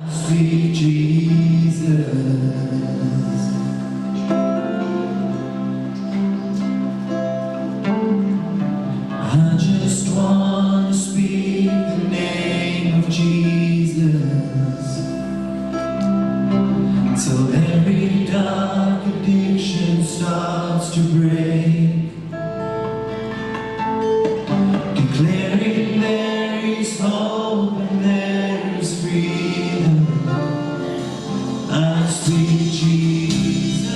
Sweet Jesus, I just want to speak the name of Jesus till every dark addiction starts to break, declaring there is hope and there is freedom. Ah, sweet Jesus,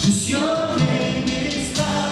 'cause your name is life.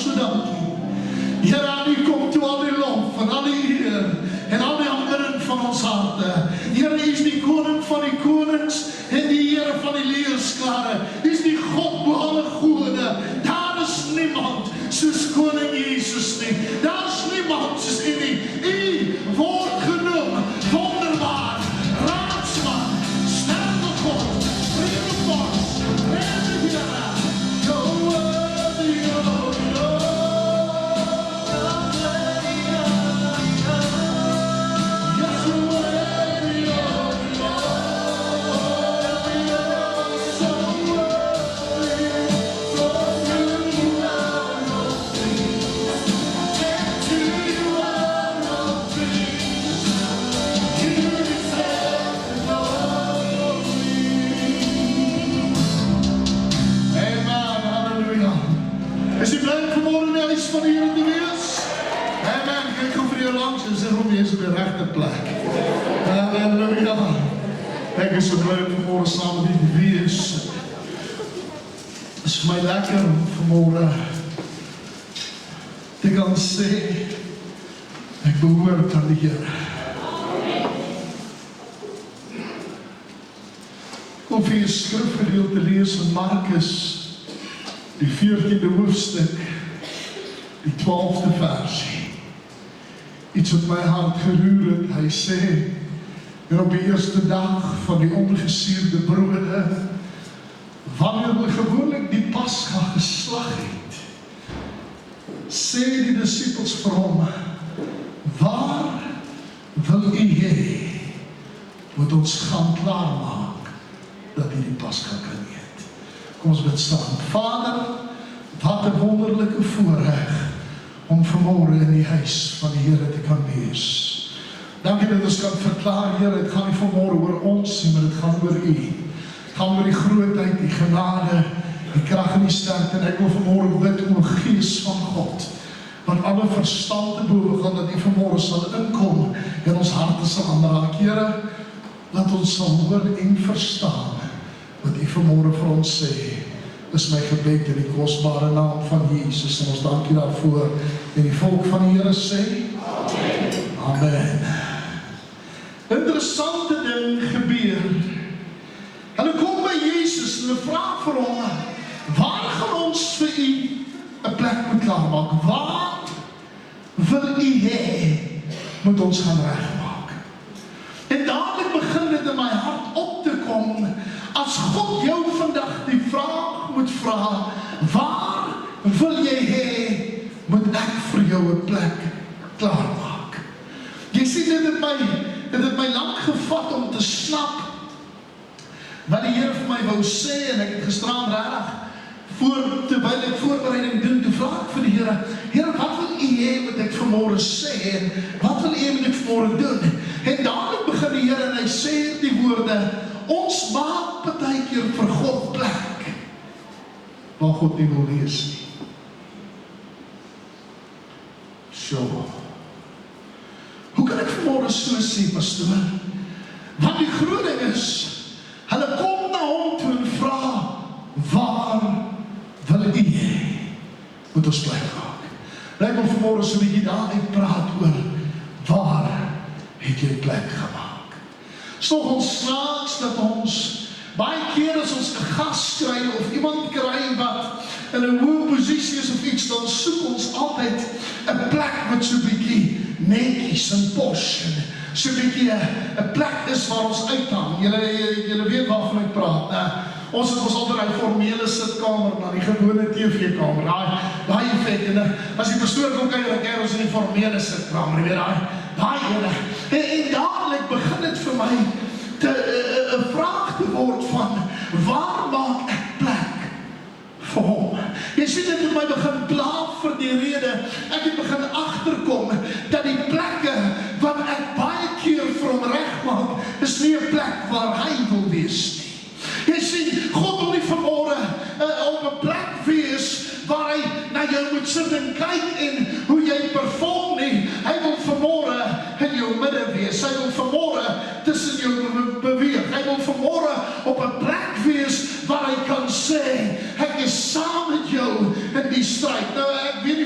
so dankie. Here, aan U kom toe al die lof en al die eer en al die aanbidding van ons harte. Here, U is die koning van die konings en die Here van die leerskare. U is die God bo alle gode. Daar is niemand soos koning Jesus nie. Daar is niemand soos U nie. U word genoem wonderbaar, raadsman, sterke God, vredevors, redde Here. You're worthy, oh Lord. Yes, you're worthy, oh Lord. You're so worthy, for you are all things, and to you are all things. You deserve the glory. Amen, hallelujah. Is U blij vanmorgen in die huis van die Here te wees? Amen, kyk hoe vir jou langs en sê hom, jy is op die regte plek. Halleluja. Ek is so blij om vanmorgen saam met U te wees. Het is vir my lekker om vanmorgen te kan sê, ek behoort aan die Here. Kom vir jy skrifgedeelte lees in Markus, die 14de hoofstuk, die 12de versie. Iets wat my hart geroer het. Hy sê, en op die eerste dag van die ongesuurde brode, wanneer hulle gewoonlik die Pasga geslag het, sê die disippels vir hom, waar wil U hê, moet ons gaan klaarmaak, dat U die Pasga kan eet. Kom ons bid saam. Vader, wat 'n wonderlike voorreg om vanmorgen in die huis van die Here te kan wees. Dankie dat ons kan verklaar, Here, het gaan nie vanmorgen oor ons nie, maar het gaan oor U. Het gaan oor die grootheid, die genade, die krag en die sterkte. En ek wil vanmorgen bid, o Gees van God, wat alle verstand te boven gaan, dat U vanmorgen sal inkom en ons harte sal aanraak. Here, laat ons sal hoor en verstaan wat U vanmorgen vir ons sê. Is my gebed in die kostbare naam van Jesus, en ons dank U daarvoor. En die volk van die Here sê, Amen. Amen. Interessante ding gebeur. Hulle kom by Jesus en hulle vra vir hom, waar gaan ons vir U 'n plek moet klaarmaak? Waar wil U hê moet ons gaan regmaak? En dadelik begin dit in my hart op te kom, as God jou vandag die vraag moet vra, waar wil jy hê, moet ek vir jou 'n plek klaarmaak? Jy sien, dit het my lank gevat om te snap wat die Here vir my wou sê, en ek het gisteraan regtig terwyl ek voorbereiding doen, toe vra ek vir die Here, Here, wat wil U hê moet ek vanmorgen sê, en wat wil U moet ek vanmorgen doen? En dadelik begin die Here en hy sê die woorde, ons maak baie keer vir God plek waar God nie wil wees nie. So, hoe kan ek vanmorgen so sê, pastoor? Want die groot ding is, hulle kom na hom toe en vra, waar wil U hê moet ons plek maak? En ek wil vanmorgen so 'n bietjie daaruit praat oor, waar het jy plek gemaak? Het is nog ons snaaks dat ons baie keer as ons 'n gas kry of iemand kry wat in 'n hoë posisie is of iets, dan soek ons altyd 'n plek wat so 'n bietjie netjies en posh en so 'n bietjie 'n plek is waar ons uithang. Julle weet waarvan ek praat, né? Ons het altyd daai formele sitkamer na die gewone TV-kamer. Daai effek, en as die pastoor kom kyk, dan kyk ons in die formele sitkamer, jy weet daai ene. En dadelik begin dit vir my 'n vraag te word van, waar maak ek plek vir hom? Jy sien, dit het my begin pla vir die rede, ek het begin agterkom, dat die plekke wat ek baie keer vir hom regmaak, is nie 'n plek waar hy wil wees nie. Jy sien, God wil nie vanmorgen op 'n plek wees, waar hy na jou moet sit en kyk en hoe jy perform nie. Hy wil vanmorgen in jou midde wees, hy wil vanmorgen tussen jou beweeg, hy wil vanmorgen op 'n plek wees, waar hy kan sê, ek is saam met jou in die stryd. Nou, ek weet nie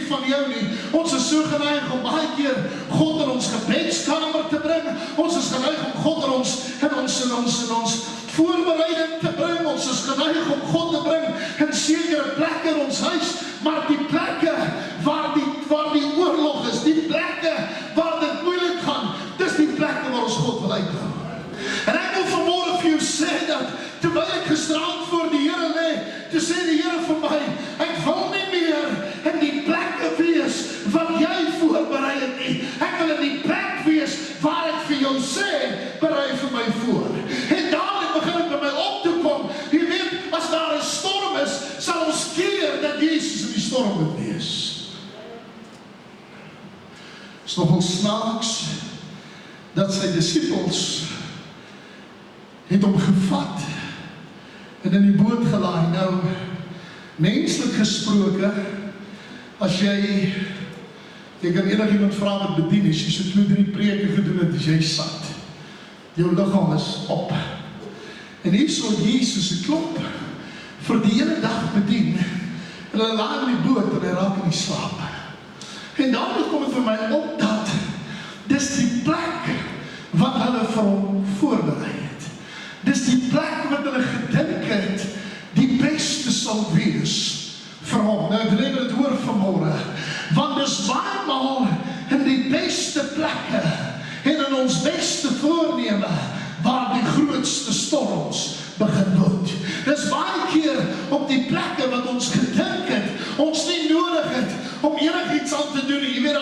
geneig om baie keer God in ons gebedskamer te bring. Ons is geneig om God in ons voorbereiding te bring. Ons is geneig om God te bring in sekere plekke in ons huis. Maar die plekke waar die oorlog is, die plekke waar dit moeilik gaan, dis die plekke waar ons God wil uithou. En ek wil vanmôre vir jou sê dat, terwyl ek gisterand voor die Here lê, toe sê die Here vir my, ek wil nie meer in die plekke wees wat jy voorberei het nie. Ek wil in die plek wees waar ek vir jou sê, berei vir my voor. En dadelik begin ek by my op te kom. Jy weet, as daar 'n storm is, sal ons keer dat Jesus in die storm moet wees. Is nogal snaaks dat sy disippels het hom gevat en in die boot gelaai. Nou, menslik gesproke, as jy kan enigiemand vra wat bedien is, jy so 2-3 preke gedoen het, as jy sat. Jou liggaam is op. En hier sal Jesus 'n klomp vir die hele dag bedien. En hulle laai in die boot en hy raak in die slaap. En daarom kom het vir my op dat dis die plek wat hulle vir hom voorberei het. Dis die plek wat hulle gedink het die beste sal wees vir hom. Nou, ek wil dit hoor vanmôre, want dis baie maal in die beste plekke en in ons beste voorneme waar die grootste storms begin word. Dis baie keer op die plekke wat ons gedink het, ons nie nodig het om enigiets aan te doen. Jy weet,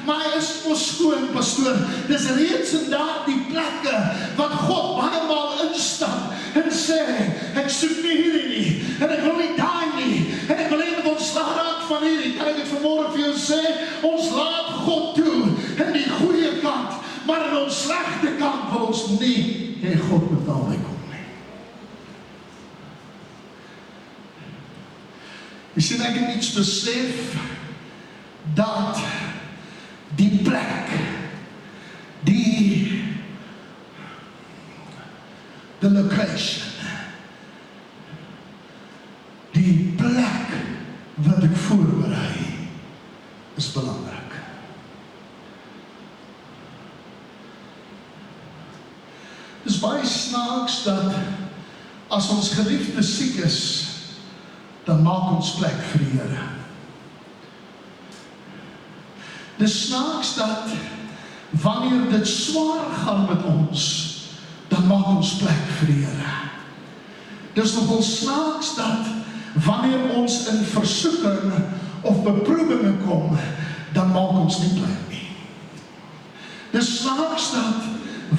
maar is ons skoon, pastoor, dis reeds in daardie plekke wat God baie maal instap en sê, ek soek nie hierdie nie, en ek wil nie daai nie, en ek wil nie met ons laat raak van hierdie. Kan ek het vanmôre vir jou sê, ons laat God toe in die goeie kant, maar in ons slegte kant wil ons nie hê God moet naby kom nie. Jy sien, ek het iets besef dat die plek, the location, die plek wat ek voorberei, is belangrik. Dis baie snaaks dat as ons geliefde siek is, dan maak ons plek vir die Here. Dis snaaks dat wanneer dit swaar gaan met ons, dan maak ons plek vir die Here. Dis nogal snaaks dat wanneer ons in versoeking of beproewinge kom, dan maak ons nie plek nie. Dis snaaks dat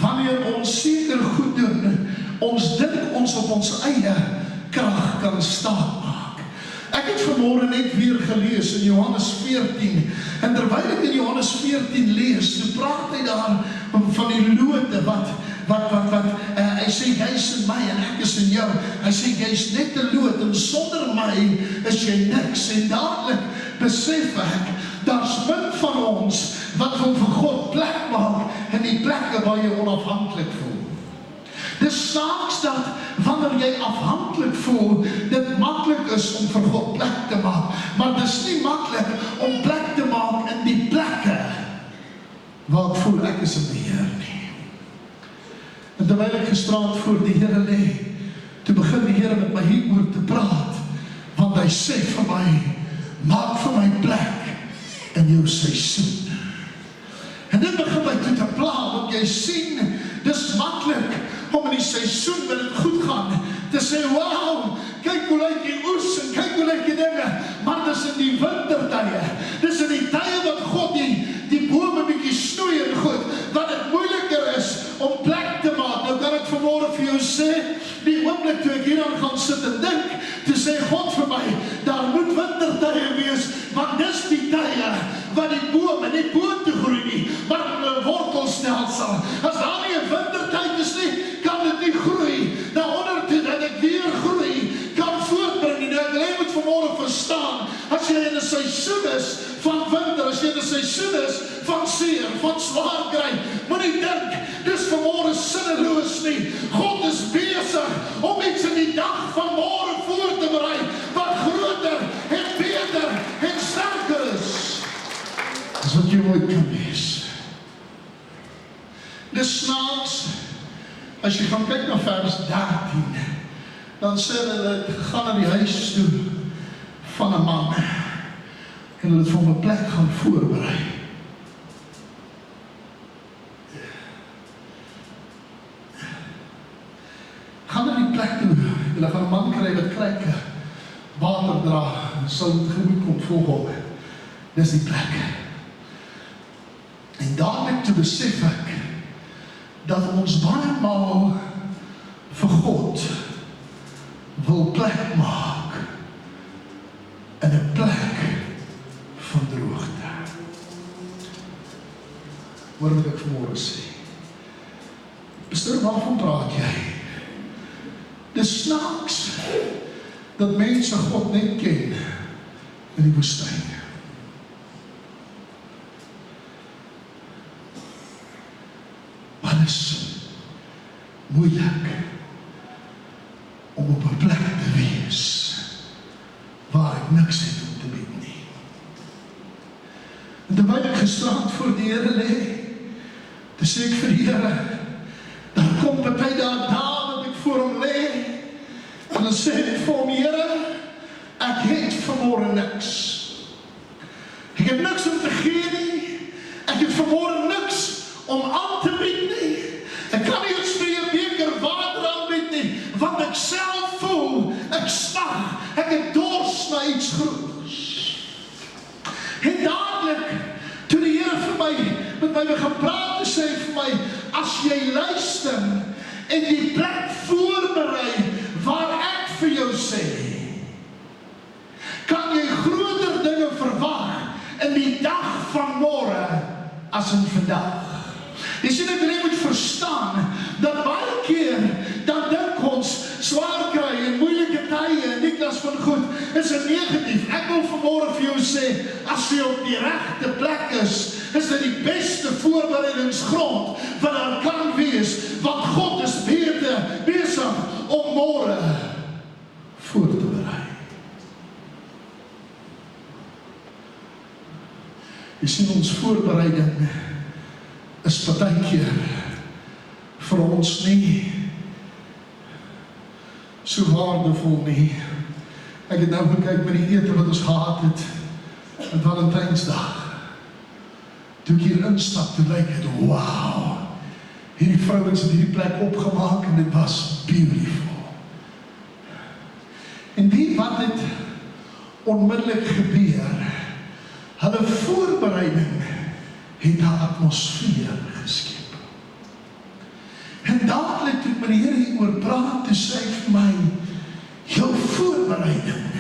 wanneer ons seker goed doen, ons dink ons op ons eie krag kan staat maak. Ek het vanmôre net weer gelees in Johannes 14, en terwyl ek in Johannes 14 lees, toe praat hy daar van die lote wat hy sê, jy is in my en ek is in jou. Hy sê, jy is net 'n loot en sonder my is jy niks. En dadelik besef ek, daar's min van ons wat wil vir God plek maak in die plekke waar jy onafhanklik voel. Dis snaaks dat wanneer jy afhanklik voel, dit maklik is om vir God plek te maak, maar dis nie maklik om plek te maak in die plekke waar ek voel ek is 'n beheer nie. En terwyl ek gisterand voor die Here lê, toe begin die Here met my hieroor te praat, want hy sê vir my, maak vir my plek in jou seisoen. En dit begin my toe te pla, want jy sien, dis maklik om in die seisoen wat dit goed gaan, te sê, wauw, kyk hoe lyk die oes en kyk hoe lyk die dinge, maar dis in die wintertye, dis in die tye wat God die bome bietjie snoei en goed, wat dit moeiliker is om plek te maak. Nou kan ek vanmôre vir jou sê, die oomblik toe ek hieraan gaan sit en dink, toe sê God vir my, daar moet wintertye wees, want dis die tye wat die bome nie boontoe groei nie, maar in 'n wortelstelsel. As daar nie 'n wintertyd is nie, kan dit nie groei, daaronder toe dat ek weer groei, kan voortbring nie. Nou, jy moet vanmôre verstaan, as jy in 'n seisoen is van winter, as jy in 'n seisoen is van seer, van swaar kry, moenie dink, dis vanmôre sinneloos nie. God is besig om iets in die dag van môre voor te berei, wat groter en beter en sterker is as wat jy As jy gaan kyk na vers 13, dan sê hulle, gaan na die huis toe van 'n man, en hulle het vir hom 'n plek gaan voorberei. Gaan na die plek toe, hulle gaan 'n man kry wat kruike water dra, en sal gemoed kom volg hom. Dis die plek. En dadelik toe besef ek, dat ons baie maal vir God wil plek maak in 'n plek van droogte. Hoor wat ek vanmôre sê. Bestuur, waarvan praat jy? Dis snaaks dat mense God net ken in die woestyn. Maar dit is moeilik om op 'n plek te wees waar ek niks het om te bied nie. En terwyl ek gisterand voor die Here lê, te sê ek vir die Here, dan kom party dae dat ek voor hom lê, en dan sê ek vir hom, Here, ek het vanmôre niks. Ek het niks om te gee nie. Ek het vanmôre niks om aan te bied nie. Ek kan nie eens vir 'n beker water aanbied nie, want ek self voel, ek smag, ek het dors na iets grooters. En dadelik, toe die Here vir my, met my begin praat, te sê vir my, as jy luister, en die plek voorberei, waar ek vir jou sê, kan jy groter dinge verwag in die dag van môre as in vandag. Jy sien, ek wil moet verstaan, dat baie keer, dan dink ons, swaar kry en moeilike tye, en die klas van goed, is het negatief. Ek wil vanmôre vir jou sê, as jy op die regte plek is dit die beste voorbereidingsgrond wat daar kan wees, want God is besig om môre voor te berei. Jy sien, ons voorbereiding is partykeer vir ons nie so waardevol nie. Ek het nou gekyk met die ete wat ons gehad het met Valentynsdag. Toe ek hier instap, toe lyk het, wow, hierdie vrouens het hierdie plek opgemaak en dit was beautiful. En weet wat het onmiddellik gebeur? Hulle voorbereiding het 'n atmosfeer geskep. En dadelik toe ek met die Here hieroor praat, toe sê hy vir my, jou voorbereiding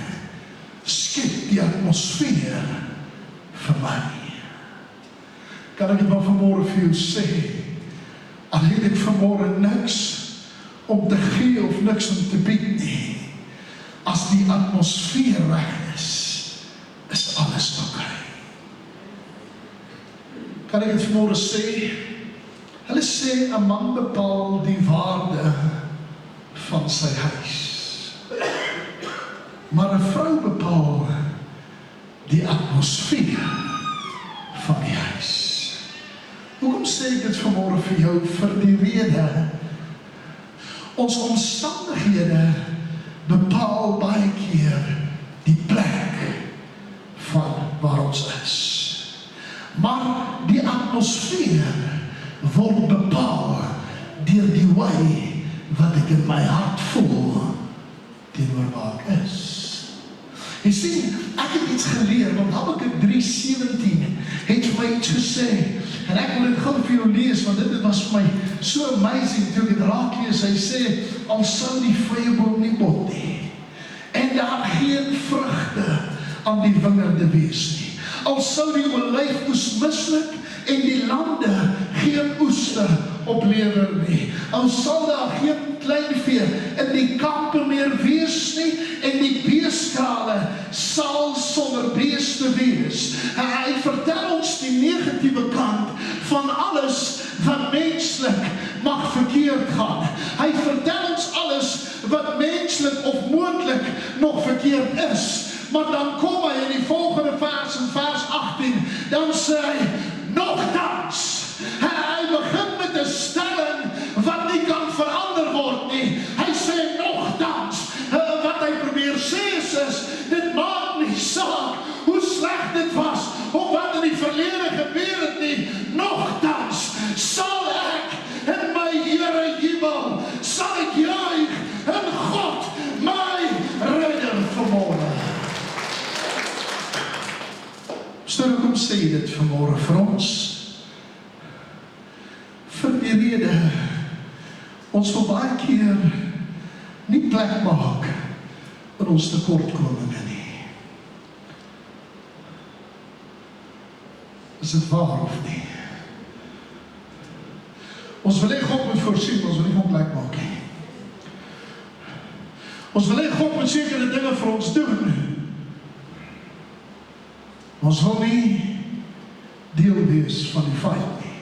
skep die atmosfeer vir my. Kan ek dit maar vanmôre vir jou sê, al het ek vanmôre niks om te gee of niks om te bied nie, as die atmosfeer reg is alles oké. Kan ek dit vanmôre sê? Hulle sê, 'n man bepaal die waarde van sy huis. Maar 'n vrou bepaal die atmosfeer van die huis. Hoekom sê ek dit vanmôre vir jou? Vir die rede, ons omstandighede bepaal baie keer die plek van waar ons is. Maar die atmosfeer word bepaal deur die wy wat ek in my hart voel teenoor waar ek is. Jy sien, ek het iets geleer, want Habakuk 3:17 het vir my iets gesê, en ek wil dit gou vir jou lees, want dit was vir my so amazing, toe ek dit raak lees. Hy sê, al sou die vyeboom nie bot nie, en daar geen vrugte aan die wingerde wees nie, al sou die olyfoes mislik, en die lande geen oeste oplewer nie, al sal daar geen kleinvee in die kampe meer wees nie, en die beeskrale sal sonder beeste wees. En hy vertel ons die negatiewe kant van alles wat menslik mag verkeerd gaan. Hy vertel ons alles wat menslik of moontlik nog verkeerd is. Maar dan kom hy in die volgende vers, in vers 18, dan sê hy, nogtans, hy begin met 'n stelling wat nie kan verander dit vanmôre vir ons, vir die rede, ons wil baie keer nie plek maak in ons tekortkominge nie. Is dit waar of nie? Ons wil hê God moet voorsien, ons wil nie van plek maak nie. Ons wil hê God moet sekere dinge vir ons doen. Ons wil nie deel wees van die vyand nie.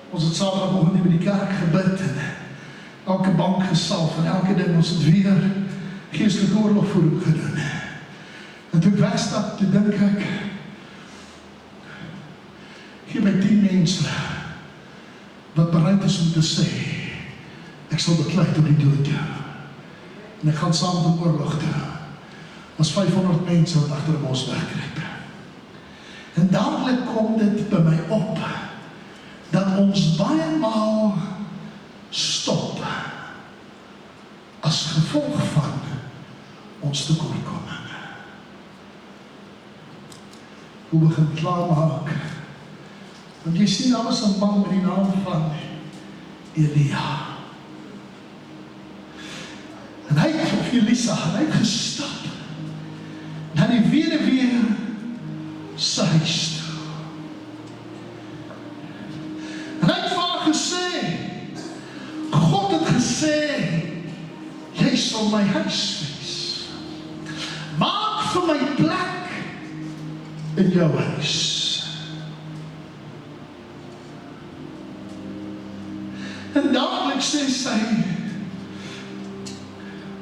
Ons het Saterdagoggend by die kerk gebid en elke bank gesalf en elke ding, ons het weer geestelike oorlogvoering gedoen. En toe ek wegstap, toe dink ek, gee my 10 mense wat bereid is om te sê, ek sal beklei tot die dood toe. En ek gaan saam met die oorlog toe. As 500 mense wat agter 'n bos wegkruip. En dadelik kom dit by my op, dat ons baie maal stop, as gevolg van ons tekortkoming. Hoe begin klaarmaak? Want jy sien, daar was 'n man met die naam van Elia. En hy het, of Elisa, hy het gestap na die weduwee se huis toe. En hy het vir haar gesê, God het gesê, jy sal my huis wees. Maak vir my plek in jou huis. En dadelik sê sy,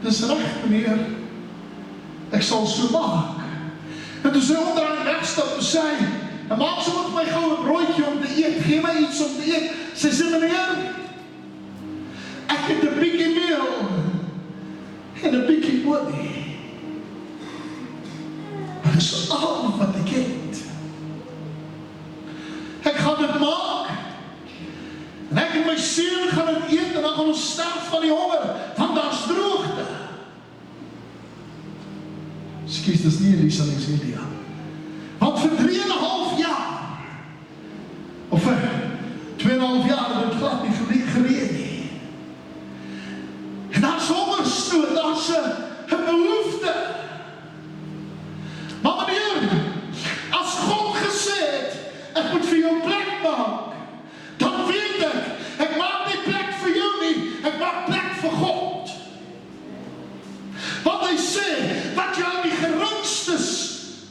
dis reg meneer, ek sal so maak. En toe sy onderaan wegstap, toe sê hy, en maak so met my gou 'n broodjie om te eet, gee my iets om te eet. Sy sê, meneer, ek het 'n bietjie meel en 'n bietjie olie. Maar dis so al wat ek het. Ek gaan dit maak, en ek en my seun gaan dit eet, en dan gaan ons sterf van die honger, want daar's droogte. Ekskuus, dis nie Elisa nie, dis Elia. Want vir 3,5 jaar, of vir 2,5 jaar, het dit glad nie gereed nie. En daar's hongersnood, daar's 'n behoefte. Maar meneer, as God gesê het, ek moet vir jou plek maak, dan weet ek maak nie plek vir jou nie, ek maak plek vir God. Want hy sê, wat jy aan die geringstes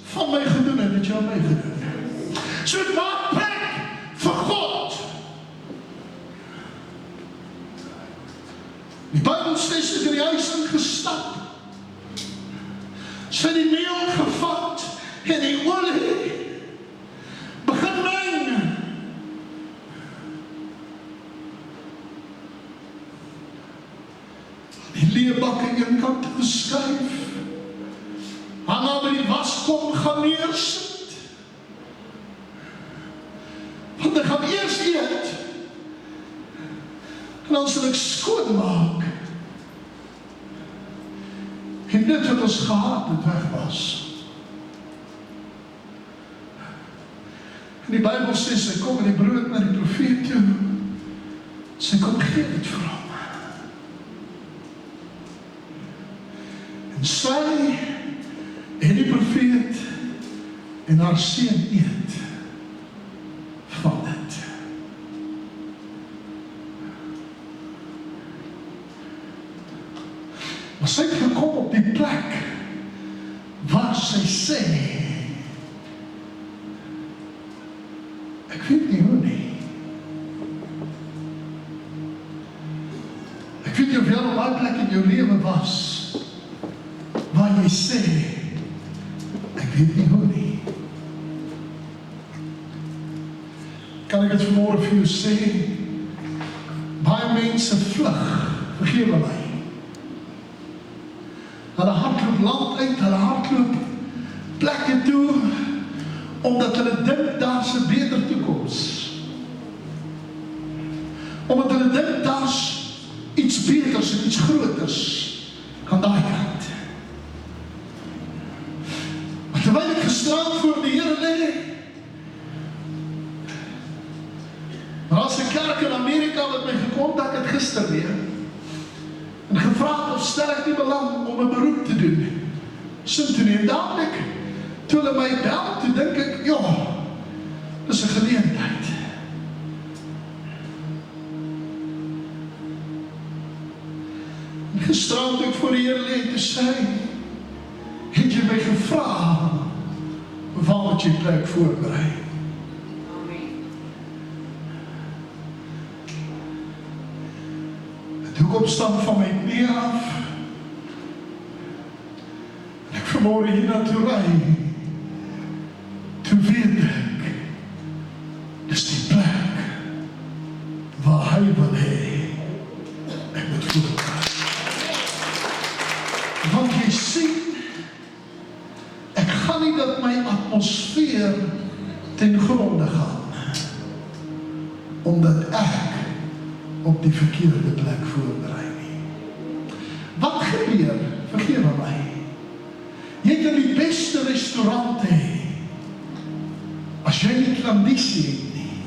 van my gedoen het, het jy aan my gedoen. So ek maak plek vir God. Die Bybel sê, sy het in die huis ingestap, sy het die meel gevat, en die olie begin meng. Die leebak aan een kant geskuif, en dan by die waskom gaan neersit. Want ek gaan eers eet, en dan sal ek skoonmaak. En dit wat ons gehad het weg was. En die Bybel sê, sy kom met die brood na die profeet toe, sy kom gee dit vir hom. En sy en die profeet en haar seun eet van dit. Maar sy het gekom op die plek waar sy sê, ek weet nie hoe nie. Ek weet nie of jy op daai plek in jou lewe was, waar jy sê, ek weet nie hoe nie. Kan ek het vanmôre vir jou sê, baie mense vlug, vergewe my. Hulle hardloop land uit, hulle hardloop plekke toe, omdat hulle dink daar's 'n beter toekoms. Omdat hulle dink daar's iets beters en iets groters aan daai kant. Maar terwyl ek gisterand wat my gekontak het gister weer en gevra het of stel ek nie belang om 'n beroep te doen. Sin toe nie, en dadelik, toe hulle my bel, toe dink ek, ja, dis 'n geleentheid. En gisterand toe ek voor die Here lê, toe sê hy, het jy my gevra, waar moet jy plek voorberei? Toe ek opstaan van my knie af, en ek vanmôre hier na toe ry, toe weet ek, dis die plek, waar hy wil hê, ek moet voorberei. Want jy sien, ek gaan nie dat my atmosfeer ten gronde gaan, omdat ek op die verkeerde plek voorberei nie. Wat gebeur, vergewe my, jy kan die beste restaurant hê, as jy nie klandisie het nie,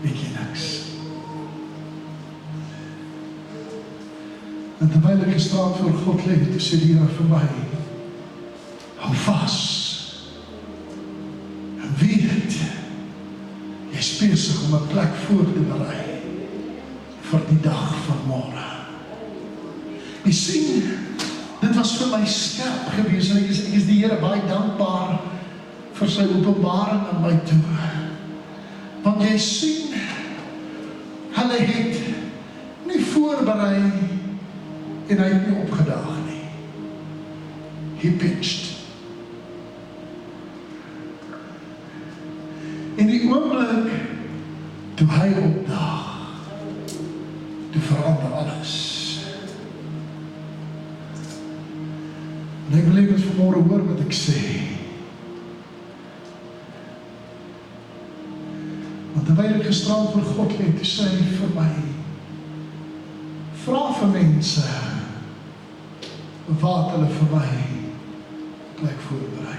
weet jy niks. En terwyl ek gisterand voor God lê, toe sê die Here vir my, hou vas, en weet, jy is besig om 'n plek voor te berei, vir die dag van môre. Jy sien, dit was vir my skerp gewees, en ek is die Here baie dankbaar, vir sy openbaring aan my toe. Want jy sien, hulle het nie voorberei, en hy het nie opgedaag nie. He pitched. In die oomblik, toe hy opdaag, toe verander alles. En ek wil net vanmôre hoor wat ek sê. Want terwyl ek gisterand voor God lê, toe sê hy vir my, vra vir mense, wat hulle vir my plek voorberei.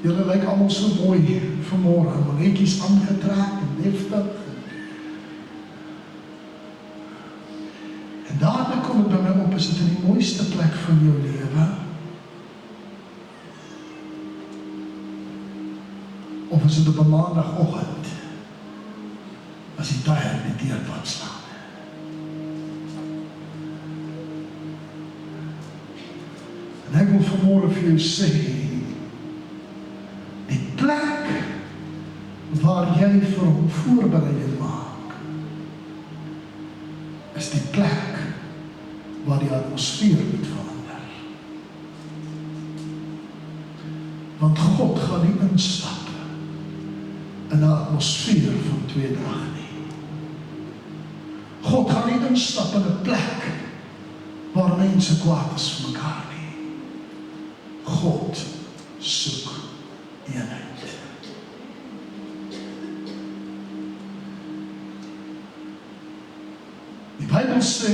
Julle lyk almal so mooi vanmôre, netjies aangetrek en deftig. En daarna kom dit by my op, is dit in die mooiste plek van jou lewe? Of is dit op 'n maandagoggend, as die tyd in die teerpad slaan? En ek wil vanmôre vir jou sê, die plek waar jy vir hom voorbereiding maak, is die plek waar die atmosfeer moet verander. Want God gaan nie instap in 'n atmosfeer van 2 dae nie. God gaan nie instap in 'n plek waar mense kwaad is vir mekaar nie. God soek eenheid. Die Bybel sê,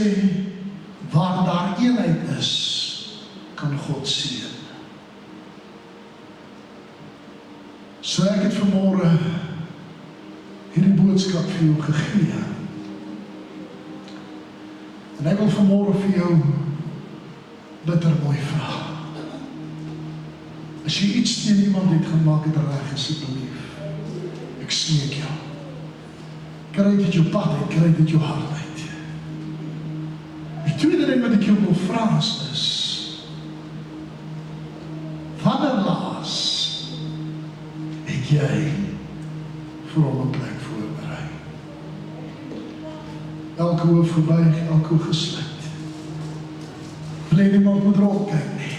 waar daar eenheid is, kan God seën. So ek het vanmôre hierdie boodskap vir jou gegee. En ek wil vanmôre vir jou bitter mooi vra. As jy iets teen iemand het gemaak, het reg asseblief. Ek smeek jou. Kry dit jou pad uit, kry dit jou hart uit. Die tweede ding wat ek jou wil vra is, wanneer laas het jy vir hom 'n plek voorberei? Elke oog verbuig, elke oog gesluit. Wil niemand moet rondkyk nie.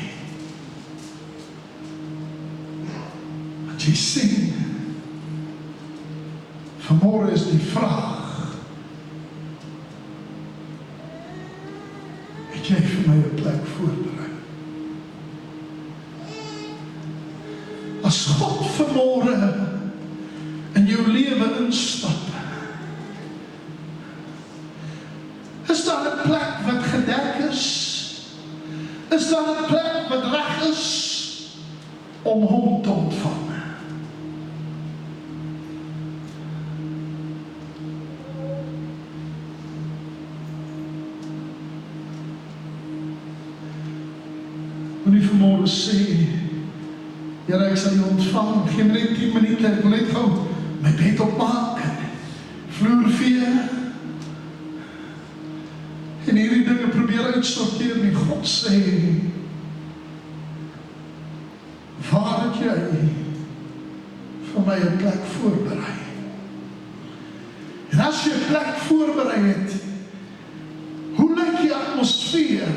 Want jy sien, vanmôre is die vraag, het jy vir my 'n plek voorberei? As God vanmôre in jou lewe instap, is daar 'n plek wat gedek is? Is daar 'n plek wat reg is om hom te ontvang. Moet nie vanmorgen sê, Here, ek sal U ontvang, gee my net 10 minute, ek wil net gou my bed opmaak, vloer vee, en hierdie dinge probeer uitsorteer, nie. God sê, waar het jy vir my 'n plek voorberei? En as jy 'n plek voorberei het, hoe lyk die atmosfeer?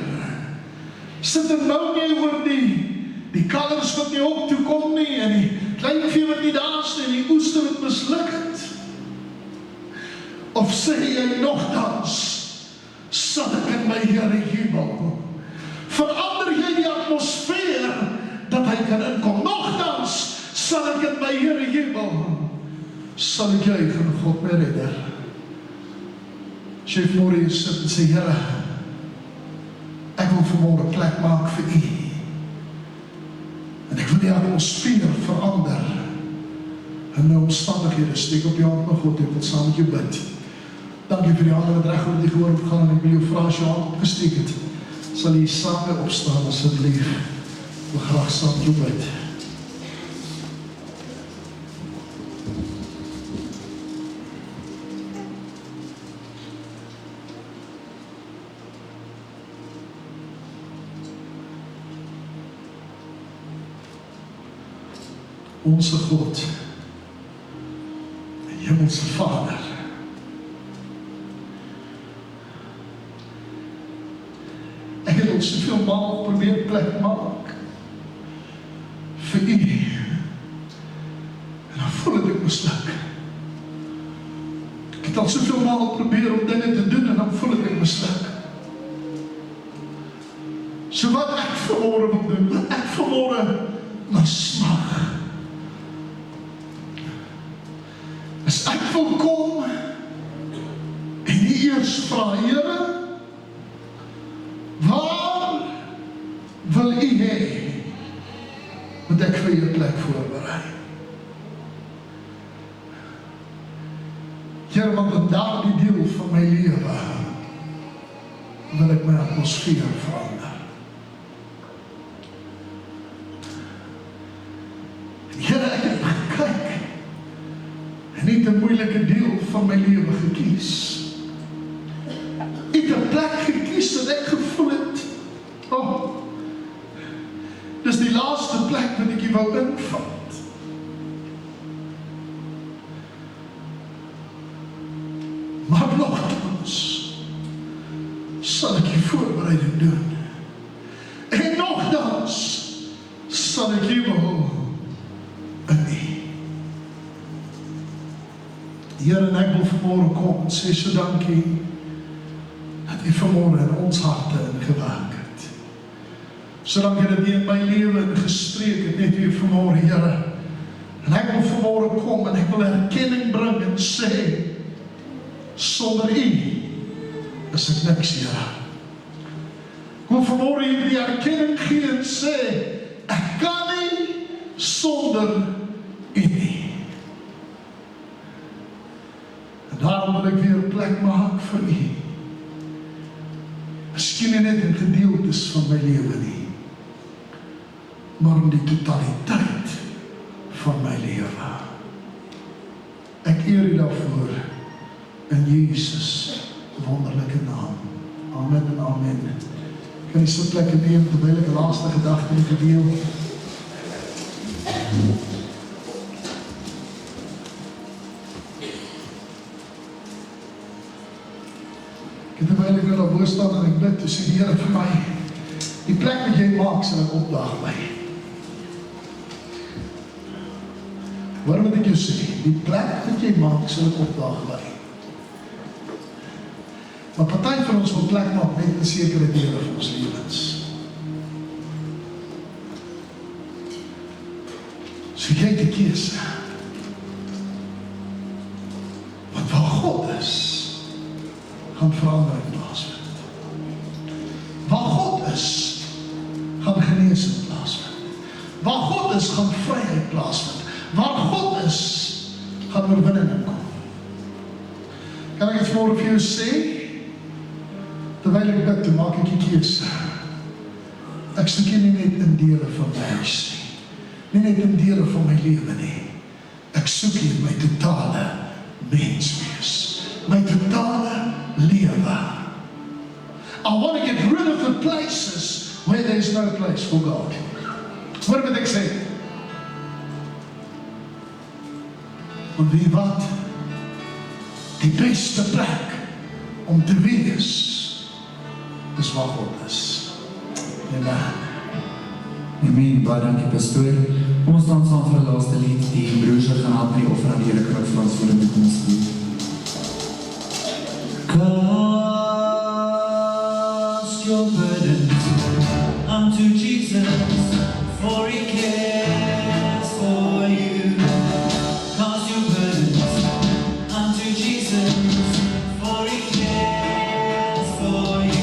Sit er nou nie oor die kalvers wat nie op toe kom nie, en die kleinvee wat nie daar is nie, en die oeste wat misluk het? Of sê jy nogtans, sal ek in my Here jubel? Verander jy die atmosfeer dat hy kan inkom? Nogtans sal ek in my Here jubel. Sal ek juig in God my redder. As jy vanmorgen hier sit en sê, Here, ek wil vanmorgen plek maak vir U. En ek wil die atmosfeer verander. En my omstandighede, steek op jou hand na God, ek wil saam met jou bid. Dankie vir die handen wat reg oor die gehoor opgaan, en ek wil jou vraag as jou hand opgesteek het, sal jy saam mee opstaan, asseblief. Ek wil graag saam met jou bid. Onze God, en Hemelse Vader, ek het ons soveel maal probeer plek maak vir U, en dan voel ek misluk. Ek het al soveel maal probeer om dinge te doen, en dan voel ek misluk. So wat ek vanmorgen wil doen, wat ek vanmorgen na smag, as ek wil kom en nie eers vra, Here, waar wil U hê moet ek vir U plek voorberei? Here, want in daardie deel van my lewe wil ek my atmosfeer verander. Here, ek het gekyk en nie 'n moeilike deel van my lewe gekies. Ek het 'n plek gekies en ek gevoel het, dis die laaste plek wat ek wou invat. Maar nogtans sal ek die voorbereiding doen. En nogtans sal ek jubel in U. Here, en ek wil vanmorgen kom en sê so dankie dat U vanmorgen in ons harte ingewerk het. So dankie dat U in my lewe ingestreek het, net U vanmorgen, Here. En ek wil vanmorgen kom en ek wil erkenning bring en sê, sonder U is ek niks, Here. Ek wil vanmorgen hier die erkenning gee en sê, ek kan nie sonder U nie. En daarom wil ek weer plek maak vir U. Miskien nie net in gedeeltes van my lewe nie, maar in die totaliteit van my lewe. Ek eer U daarvoor in Jesus wonderlike naam. Amen en amen. Kan jy sitplek neem terwyl ek 'n laaste gedagte met u deel? Terwyl ek nou daar bo staan en ek bid, sê die Here vir my, die plek wat jy maak sal ek opdaag by. Hoor wat ek jou sê, die plek wat jy maak sal ek opdaag by. Maar party van ons wil plek maak net in sekere dele van ons lewens. So jy het die keuse. Want waar God is, gaan verandering plaasvind. Waar God is, gaan genesing plaasvind. Waar God is, gaan vryheid plaasvind. Waar God is, gaan oorwinning kom. Kan ek het vanmôre vir jou sê, terwyl ek bid, toe maak ek die keuse. Ek soek nie net in dele van my huis nie net in dele van my lewe nie. Ek soek hier my totale menswees, my totale lewe. I want to get rid of the places where there is no place for God. Wat moet ek sê? Want wie wat? Die beste plek om te wees is waar God is. Amen. Amen, baie dankie pastoor. Kom ons staan saam vir die laaste lied. Die broers wat gaan help met die offer aan die Here kan ook vir ons vorentoe kom stuur. Cast your burdens unto Jesus, for He cares for you. Cast your burdens unto Jesus, for He cares for you.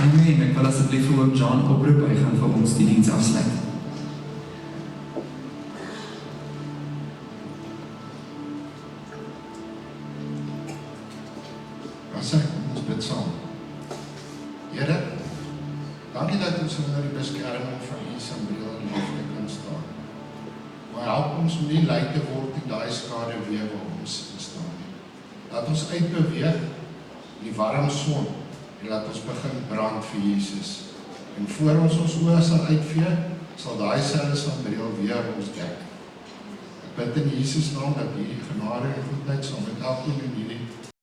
Amen, ek wil asseblief vir oom John oproep, hy gaan vir ons die diens afsluit. Ons bid saam. Here, dankie dat ons onder die beskerming van U se bril liefde kan staan. Maar help ons om nie lui te word in daai skaduwee waar ons staan nie. Laat ons uitbeweeg in die warm son en laat ons begin brand vir Jesus. En voor ons oë sal uitvee, sal daai selle van bril weer ons dek. Ek bid in Jesus naam dat U genade en goedheid sal met elkeen in hierdie